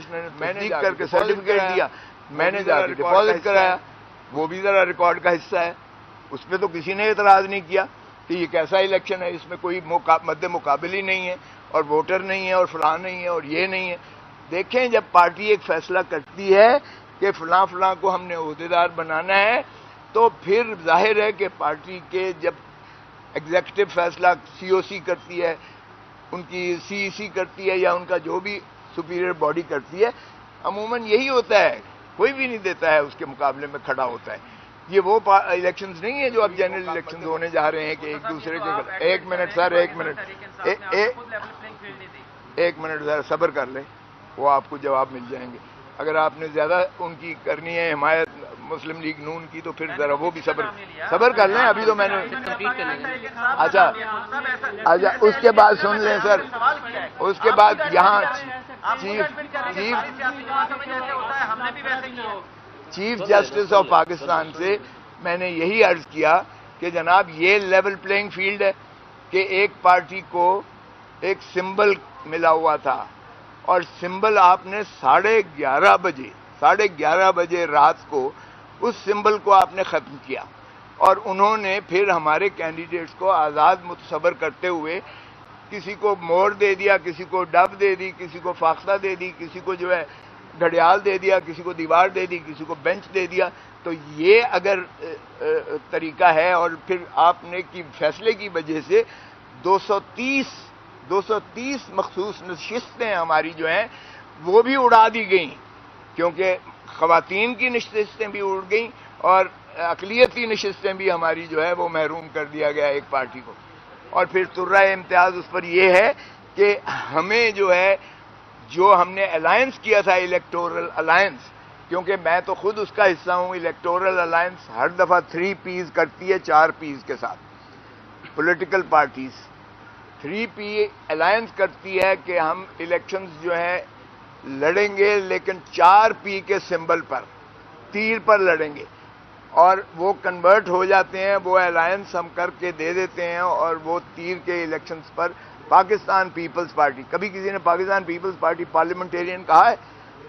Commissioner نے تصدیق کر کے سرٹیفکیٹ دیا، میں نے جا کے ڈپازٹ کرایا، وہ بھی ذرا ریکارڈ کا حصہ ہے، اس پہ تو کسی نے اعتراض نہیں کیا کہ یہ کیسا الیکشن ہے، اس میں کوئی مد مقابل ہی نہیں ہے اور ووٹر نہیں ہے اور فلاں نہیں ہے اور یہ نہیں ہے۔ دیکھیں جب پارٹی ایک فیصلہ کرتی ہے کہ فلاں فلاں کو ہم نے عہدیدار بنانا ہے تو پھر ظاہر ہے کہ پارٹی کے جب ایگزیکٹو فیصلہ سی او سی کرتی ہے، ان کی سی ای سی کرتی ہے یا ان کا جو بھی سپیریئر باڈی کرتی ہے، عموماً یہی ہوتا ہے، کوئی بھی نہیں دیتا ہے اس کے مقابلے میں کھڑا ہوتا ہے۔ یہ وہ الیکشنز نہیں ہیں جو اب جنرل الیکشنز ہونے جا رہے ہیں کہ ایک دوسرے کے ایک منٹ سر ایک منٹ ذرا صبر کر لیں، وہ آپ کو جواب مل جائیں گے۔ اگر آپ نے زیادہ ان کی کرنی ہے حمایت مسلم لیگ نون کی تو پھر ذرا وہ بھی صبر کر لیں، ابھی تو میں نے اچھا اس کے بعد سن لیں سر، اس کے بعد یہاں چیف جسٹس آف پاکستان سے میں نے یہی عرض کیا کہ جناب یہ لیول پلینگ فیلڈ ہے کہ ایک پارٹی کو ایک سمبل ملا ہوا تھا اور سمبل آپ نے 11:30 بجے رات کو اس سمبل کو آپ نے ختم کیا اور انہوں نے پھر ہمارے کینڈیڈیٹس کو آزاد متصور کرتے ہوئے کسی کو موڑ دے دیا، کسی کو ڈب دے دی، کسی کو فاختہ دے دی، کسی کو جو ہے گھڑیال دے دیا، کسی کو دیوار دے دی، کسی کو بینچ دے دیا۔ تو یہ اگر طریقہ ہے اور پھر آپ نے کی فیصلے کی وجہ سے 230 مخصوص نشستیں ہماری جو ہیں وہ بھی اڑا دی گئیں، کیونکہ خواتین کی نشستیں بھی اڑ گئیں اور اقلیتی نشستیں بھی ہماری جو ہے وہ محروم کر دیا گیا ایک پارٹی کو۔ اور پھر ترہ امتیاز اس پر یہ ہے کہ ہمیں جو ہے جو ہم نے الائنس کیا تھا الیکٹورل الائنس، کیونکہ میں تو خود اس کا حصہ ہوں، الیکٹورل الائنس ہر دفعہ 3 پیز کرتی ہے 4 پیز کے ساتھ، پولیٹیکل پارٹیز 3 پی الائنس کرتی ہے کہ ہم الیکشنز جو ہیں لڑیں گے لیکن 4 پی کے سمبل پر، تیر پر لڑیں گے، اور وہ کنورٹ ہو جاتے ہیں، وہ الائنس ہم کر کے دے دیتے ہیں اور وہ تیر کے الیکشنز پر پاکستان پیپلز پارٹی، کبھی کسی نے پاکستان پیپلز پارٹی پارلیمنٹیرین کہا ہے؟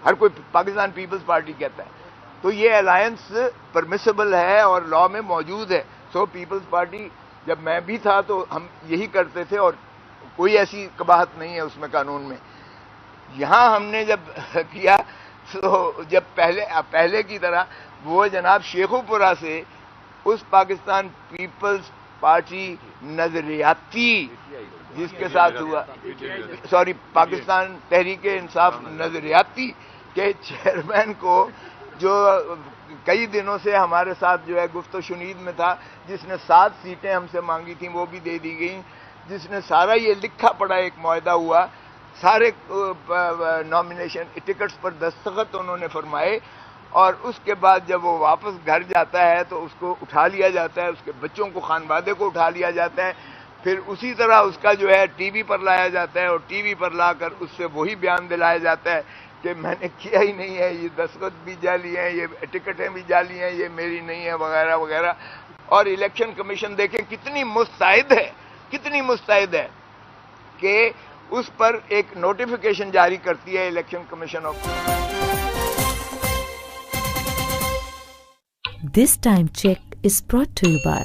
ہر کوئی پاکستان پیپلز پارٹی کہتا ہے۔ تو یہ الائنس پرمیسیبل ہے اور لاء میں موجود ہے۔ سو پیپلز پارٹی جب میں بھی تھا تو ہم یہی کرتے تھے اور کوئی ایسی قباحت نہیں ہے اس میں قانون میں۔ یہاں ہم نے جب کیا تو جب پہلے کی طرح وہ جناب شیخو پورہ سے اس پاکستان پیپلز پارٹی نظریاتی جس کے ساتھ ہوا پاکستان تحریک انصاف نظریاتی کے چیئرمین کو جو کئی دنوں سے ہمارے ساتھ جو ہے گفت و شنید میں تھا، جس نے 7 سیٹیں ہم سے مانگی تھیں وہ بھی دے دی گئیں، جس نے سارا یہ لکھا پڑا ایک معاہدہ ہوا، سارے نامینیشن ٹکٹس پر دستخط انہوں نے فرمائے، اور اس کے بعد جب وہ واپس گھر جاتا ہے تو اس کو اٹھا لیا جاتا ہے، اس کے بچوں کو خانوادے کو اٹھا لیا جاتا ہے، پھر اسی طرح اس کا جو ہے ٹی وی پر لایا جاتا ہے اور ٹی وی پر لا کر اس سے وہی بیان دلایا جاتا ہے کہ میں نے کیا ہی نہیں ہے، یہ دستخط بھی جعلی ہیں، یہ ٹکٹیں بھی جعلی ہیں، یہ میری نہیں ہے وغیرہ وغیرہ۔ اور الیکشن کمیشن دیکھیں کتنی مستعد ہے کہ اس پر ایک نوٹیفیکیشن جاری کرتی ہے election commission of. This time check is brought to you by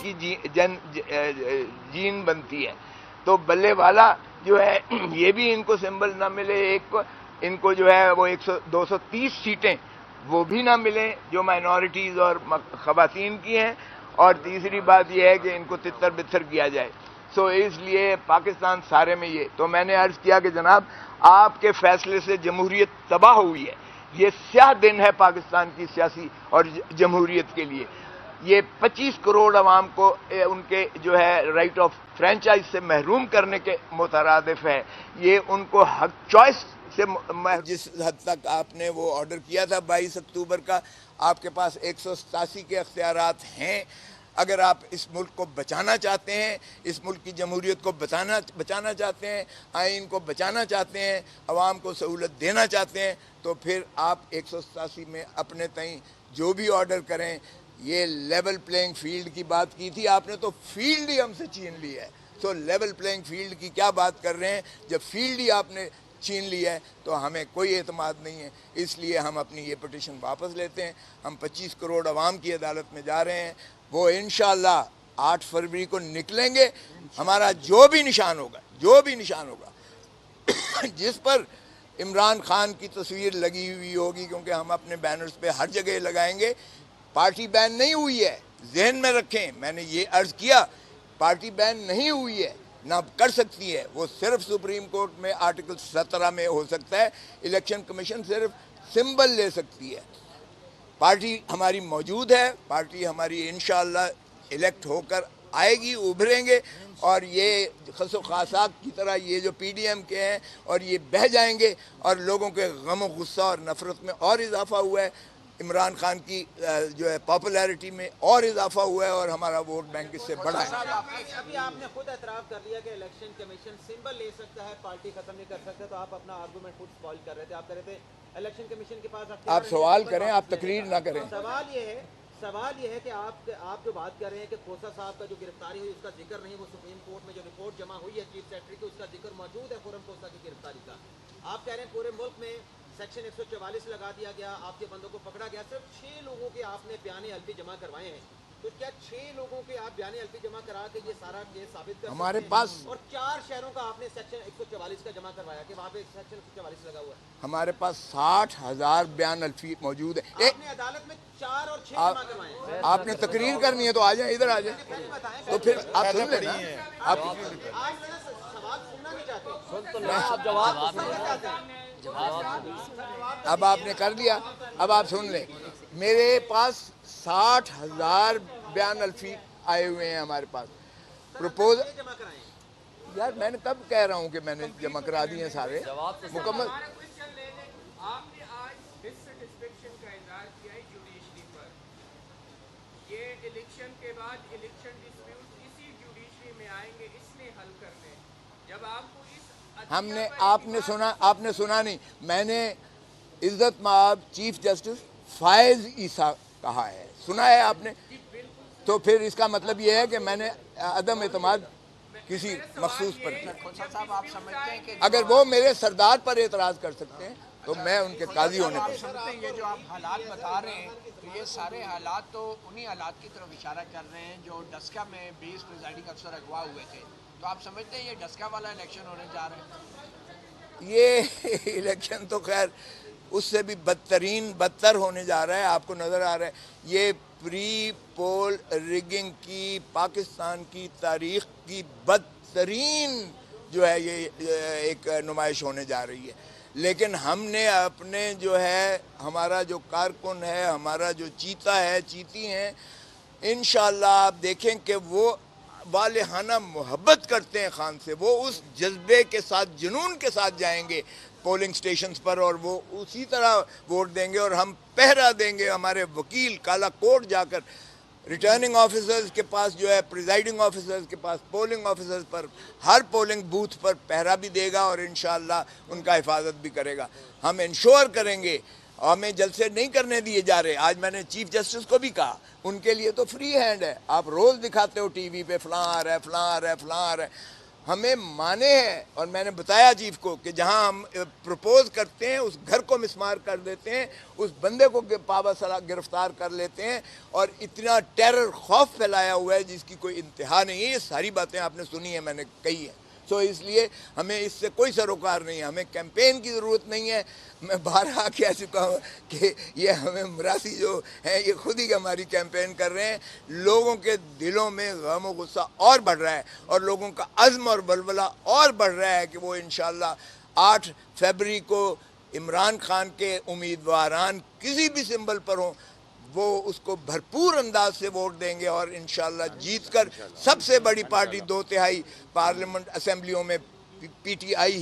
کی جین بنتی ہے تو بلے والا جو ہے یہ بھی ان کو سمبل نہ ملے، ایک ان کو جو ہے وہ 230 سیٹیں وہ بھی نہ ملیں جو مائنورٹیز اور خواتین کی ہیں، اور تیسری بات یہ ہے کہ ان کو تتر بتر کیا جائے۔ سو اس لیے پاکستان سارے میں یہ تو میں نے عرض کیا کہ جناب آپ کے فیصلے سے جمہوریت تباہ ہوئی ہے، یہ سیاہ دن ہے پاکستان کی سیاسی اور جمہوریت کے لیے۔ یہ 25 کروڑ عوام کو ان کے جو ہے رائٹ آف فرینچائز سے محروم کرنے کے مترادف ہے، یہ ان کو حق چوائس سے جس حد تک آپ نے وہ آرڈر کیا تھا 22 اکتوبر کا، آپ کے پاس 187 کے اختیارات ہیں۔ اگر آپ اس ملک کو بچانا چاہتے ہیں، اس ملک کی جمہوریت کو بچانا چاہتے ہیں، آئین کو بچانا چاہتے ہیں، عوام کو سہولت دینا چاہتے ہیں، تو پھر آپ 187 میں اپنے تئیں جو بھی آرڈر کریں۔ یہ لیول پلینگ فیلڈ کی بات کی تھی آپ نے، تو فیلڈ ہی ہم سے چھین لی ہے۔ تو لیول پلینگ فیلڈ کی کیا بات کر رہے ہیں؟ جب فیلڈ ہی آپ نے چھین لیا ہے تو ہمیں کوئی اعتماد نہیں ہے۔ اس لیے ہم اپنی یہ پٹیشن واپس لیتے ہیں۔ ہم 25 کروڑ عوام کی عدالت میں جا رہے ہیں، وہ انشاءاللہ 8 فروری کو نکلیں گے۔ ہمارا جو بھی نشان ہوگا جس پر عمران خان کی تصویر لگی ہوئی ہوگی، کیونکہ ہم اپنے بینرز پہ ہر جگہ لگائیں گے۔ پارٹی بین نہیں ہوئی ہے، ذہن میں رکھیں، میں نے یہ عرض کیا، پارٹی بین نہیں ہوئی ہے، نہ کر سکتی ہے۔ وہ صرف سپریم کورٹ میں آرٹیکل 17 میں ہو سکتا ہے، الیکشن کمیشن صرف سمبل لے سکتی ہے۔ پارٹی ہماری موجود ہے، پارٹی ہماری انشاءاللہ الیکٹ ہو کر آئے گی، ابھریں گے، اور یہ خس و خاصاک کی طرح یہ جو پی ڈی ایم کے ہیں اور یہ بہہ جائیں گے، اور لوگوں کے غم و غصہ اور نفرت میں اور اضافہ ہوا ہے، عمران خان کی جو ہے پاپولیرٹی میں اور اضافہ ہوا ہے، اور ہمارا ووٹ بینک اس سے بڑا ہے۔ ابھی آپ نے خود اعتراف کر لیا کہ الیکشن کمیشن سمبل لے سکتا ہے، پارٹی ختم نہیں کر سکتا، تو آپ اپنا آرگومنٹ خود سپوائل کر رہے تھے۔ آپ کہہ رہے تھے الیکشن کمیشن کے پاس آپ سوال کریں، آپ تقریر نہ کریں۔ سوال یہ ہے کہ آپ جو بات کر رہے ہیں کہ کھوسہ صاحب کا جو گرفتاری ہوئی اس کا ذکر نہیں، وہ سپریم کورٹ میں جو رپورٹ جمع ہوئی ہے چیف سیکرٹری کی، اس کا ذکر موجود ہے خرم کھوسہ کی گرفتاری کا۔ آپ کہہ رہے ہیں پورے ملک میں سیکشن 144 لگا دیا گیا، آپ کے بندوں کو پکڑا گیا، صرف 6 لوگوں کے آپ نے بیان حلفی جمع کروائے ہیں، تو کیا 6 لوگوں کے آپ بیان حلفی جمع کرا کے یہ سارا کیس ثابت کر ہمارے سکتے ہیں؟ پاس اور 4 شہروں کا آپ نے سیکشن 144 کا جمع کروایا کہ وہاں پہ سیکشن 144 لگا ہوا ہے؟ ہمارے پاس 60,000 بیان الفی موجود ہے۔ آپ نے عدالت میں 4 اور 6 جمع کروائے ہیں۔ آپ نے تقریر کرنی ہے تو آ جائیں، ادھر آ جائیں، تو پھر آپ سن لیں نا۔ آپ آپ سوال سننا نہیں چاہتے، اب آپ نے کر لیا، اب آپ سن لیں۔ میرے پاس 60,000 بیان الفی آئے ہوئے ہیں ہمارے پاس پروپوز۔ جمع کرائیں۔ یار میں نے کب کہہ رہا ہوں کہ میں نے جمع کرا دیے ہیں سارے مکمل۔ آپ نے آج ڈسسٹسفیکشن کا اظہار کیا ہے جوڈیشری پر، یہ الیکشن کے بعد الیکشن ڈسپیوٹ اسی جوڈیشری میں آئیں گے اس نے حل کرنے، جب آپ کو اس آپ نے سنا نہیں، میں نے عزت مآب چیف جسٹس فائز عیسیٰ کہا ہے، سنا ہے آپ نے؟ تو پھر اس کا مطلب یہ ہے کہ میں نے عدم اعتماد کسی مخصوص پر کیا۔ اگر وہ میرے سردار پر اعتراض کر سکتے ہیں تو میں ان کے قاضی ہونے پر۔ یہ جو آپ حالات بتا رہے ہیں تو یہ سارے حالات تو انہی حالات کی طرف اشارہ کر رہے ہیں جو ڈسکا میں 20 پریزائڈنگ افسر اغوا ہوئے تھے، تو آپ سمجھتے ہیں یہ ڈسکا والا الیکشن ہونے جا رہا ہے؟ یہ الیکشن تو خیر اس سے بھی بدتر ہونے جا رہا ہے، آپ کو نظر آ رہا ہے۔ یہ پری پول ریگنگ کی پاکستان کی تاریخ کی بدترین جو ہے یہ ایک نمائش ہونے جا رہی ہے، لیکن ہم نے اپنے جو ہے ہمارا جو کارکن ہے، ہمارا جو چیتا ہے، چیتی ہیں، انشاءاللہ آپ دیکھیں کہ وہ والہانہ محبت کرتے ہیں خان سے، وہ اس جذبے کے ساتھ، جنون کے ساتھ جائیں گے پولنگ سٹیشنز پر، اور وہ اسی طرح ووٹ دیں گے، اور ہم پہرا دیں گے۔ ہمارے وکیل کالا کوٹ جا کر ریٹرننگ آفیسرز کے پاس جو ہے، پریزائڈنگ آفیسرز کے پاس، پولنگ آفیسرز پر، ہر پولنگ بوتھ پر پہرا بھی دے گا، اور انشاءاللہ ان کا حفاظت بھی کرے گا۔ ہم انشور کریں گے، ہمیں جلسے نہیں کرنے دیے جا رہے۔ آج میں نے چیف جسٹس کو بھی کہا، ان کے لیے تو فری ہینڈ ہے، آپ روز دکھاتے ہو ٹی وی پہ فلاں آ رہا ہے، فلاں آ رہا ہے، فلاں آ رہا ہے، ہمیں مانے ہیں۔ اور میں نے بتایا چیف کو کہ جہاں ہم پروپوز کرتے ہیں اس گھر کو مسمار کر دیتے ہیں، اس بندے کو پابندہ گرفتار کر لیتے ہیں، اور اتنا ٹیرر خوف پھیلایا ہوا ہے جس کی کوئی انتہا نہیں ہے۔ یہ ساری باتیں آپ نے سنی ہیں، میں نے کہی ہیں۔ سو اس لیے ہمیں اس سے کوئی سروکار نہیں ہے، ہمیں کیمپین کی ضرورت نہیں ہے۔ میں بارہا کہہ چکا ہوں کہ یہ ہمیں مراسی جو ہیں یہ خود ہی ہماری کیمپین کر رہے ہیں۔ لوگوں کے دلوں میں غم و غصہ اور بڑھ رہا ہے، اور لوگوں کا عزم اور ولولہ اور بڑھ رہا ہے کہ وہ انشاءاللہ 8 فروری کو عمران خان کے امیدواران کسی بھی سمبل پر ہوں، وہ اس کو بھرپور انداز سے ووٹ دیں گے، اور انشاءاللہ جیت کر سب سے بڑی پارٹی 2/3 پارلیمنٹ اسمبلیوں میں PTI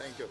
thank you.